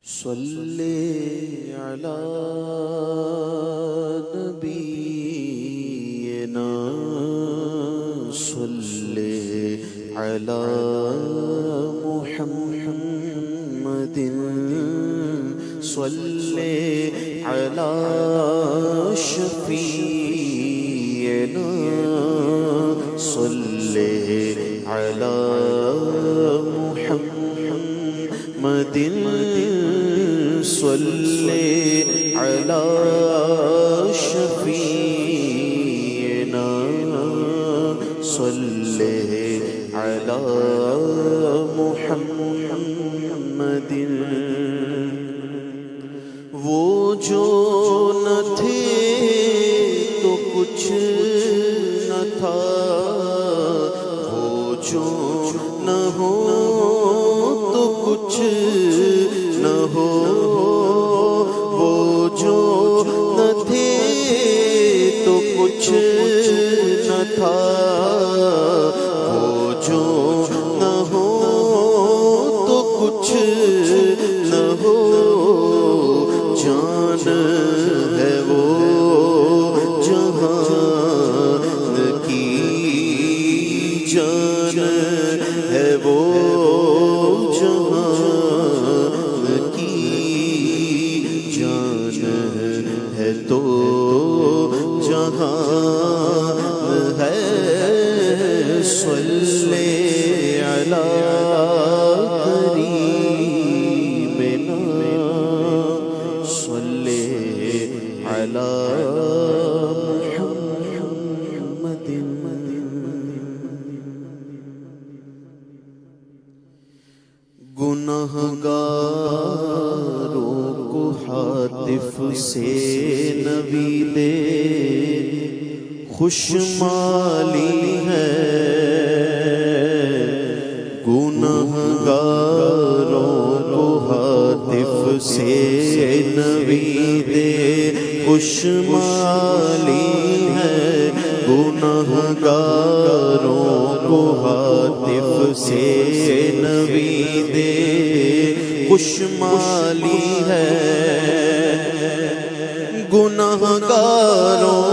صلی علی نبینا صلی علی محمد صلی علی شفیعنا صلی علی محمد صلی علی شفیعنا صلی علی محمد وہ جو نہ تھے تو کچھ نہ تھا، وہ جو نہ ہو تو کچھ نہ ہو، وہ جو نہ تھے تو کچھ نہ تھا، وہ جو نہ ہو تو کچھ نہ ہو، جان ہے وہ جہان کی جان ہے وہ جہان کی جان ہے تو جہان ہے، صلی علی کریمنا صلی علی محمد۔ گنہگاروں کو ہاتف سے نوید خوشمالی ہے، گنہگاروں کو ہاتف سے نوید خوشمالی ہے، گنہگاروں کو ہاتف سے نوید خوشمالی ہے، گنہگاروں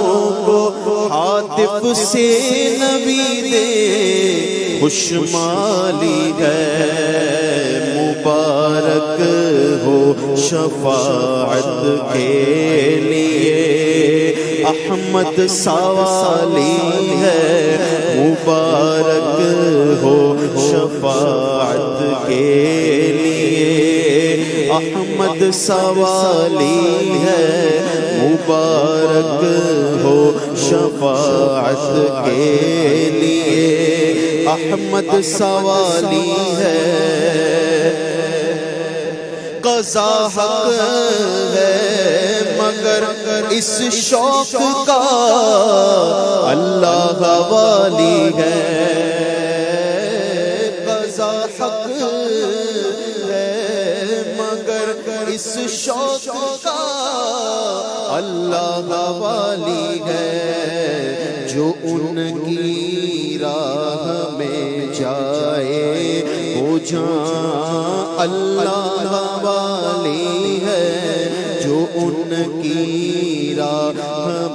کو ہاتف سے نوید خوشمالی ہے، مبارک ہو شفاعت کے لیے احمد سوالی ہے، مبارک ہو شفاعت کے لیے احمد سوالی ہے، مبارک ہو شفاعت کے لیے احمد سوالی ہے، قضا حق ہے مگر اس شوق کا اللہ والی ہے، قضا حق ہے مگر اس شوق کا اللہ والی ہے، جو ان کی راہ میں جائے وہ جان اللہ والی ہے، جو ان کی راہ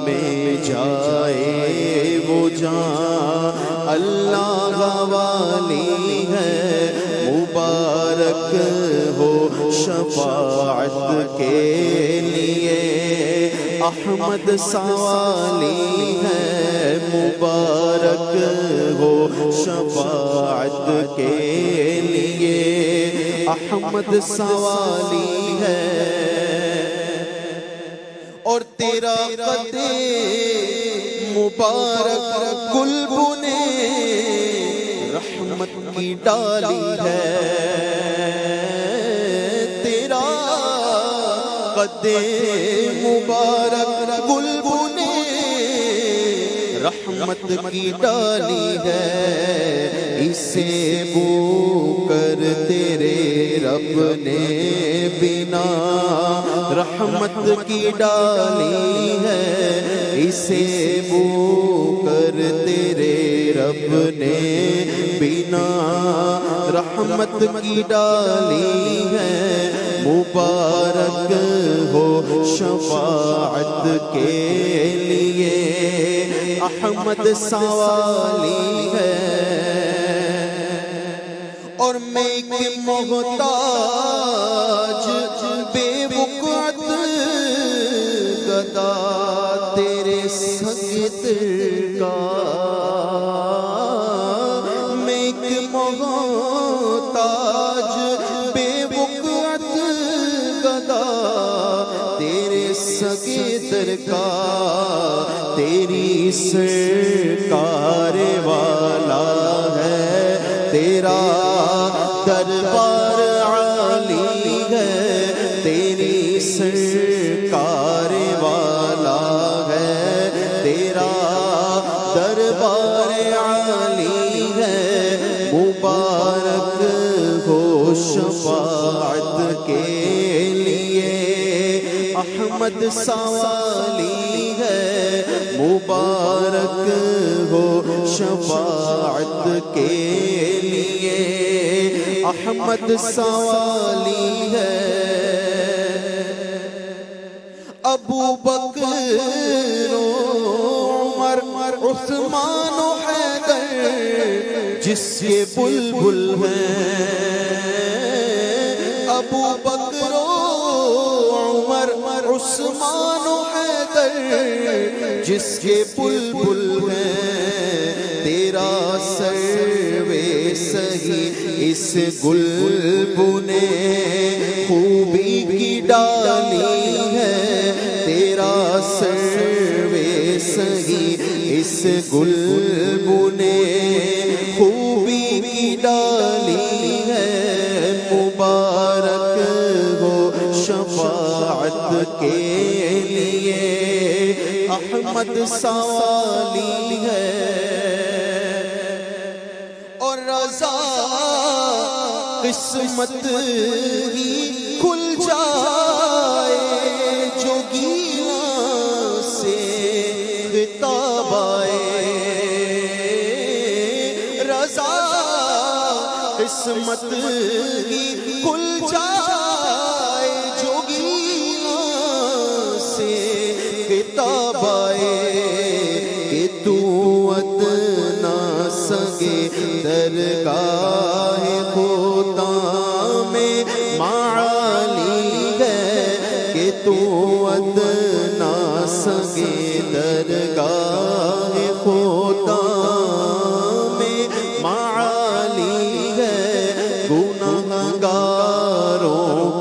میں جائے وہ جان اللہ والی ہے، مبارک ہو شفاعت کے لیے احمد سوالی ہے، مبارک ہو شفاعت کے لیے احمد سوالی ہے، اور تیرا قد مبارک گلبن رحمت کی ڈالی ہے، تیرا قد مبارک گلبن رحمت کی ڈالی ہے، اسے بو کر تیرے رب نے بنا رحمت کی ڈالی ہے، اسے بو کر تیرے رب نے بنا رحمت کی ڈالی ہے، مبارک ہو شفاعت کے لیے احمد سوالی ہے اور میں ایک محتاج بے وقعت گدا تیرے سجدے کا میں ایک محتاج بے وقعت گدا تیرے سجدے کا تیری سرکار والا ہے تیرا دربار عالی ہے تیری سرکار والا ہے تیرا دربار عالی ہے مبارک ہو شفاعت کے لیے احمد سوالی ہے مبارک ہو شفاعت کے لیے احمد سوالی ہے ابو بکر و عمر عثمان و حیدر جس کے بلبل ہیں ابو بکر و عمر عثمان و حیدر جس کے بلبل ہیں تیرا سروے سہی اس گلبن نے خوبی کی ڈالی ہے تیرا سروے سہی اس گلبن نے خوبی کی ڈالی ہے مبارک ہو شفاعت کے لیے احمد سوالی ہے اور رضا قسمت ہی کھل جائے جو گیلا سے خطاب آئے رضا قسمت ہی کھل جائے جو گیلا سے خطاب آئے کہ تو ادنا سگے درگاہ خدا میں معالی ہے کہ تو ادنا سگے درگاہ خدا میں معالی ہے گنہگاروں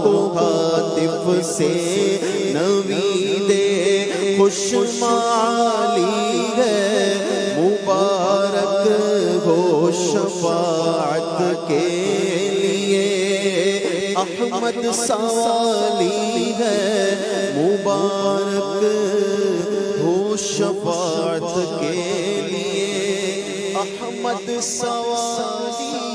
کو ہاتف سے نوید خوشمالی ہے مبارک ہو شفاعت کے لیے احمد سوالی ہے مبارک ہو شفاعت کے لیے احمد سوالی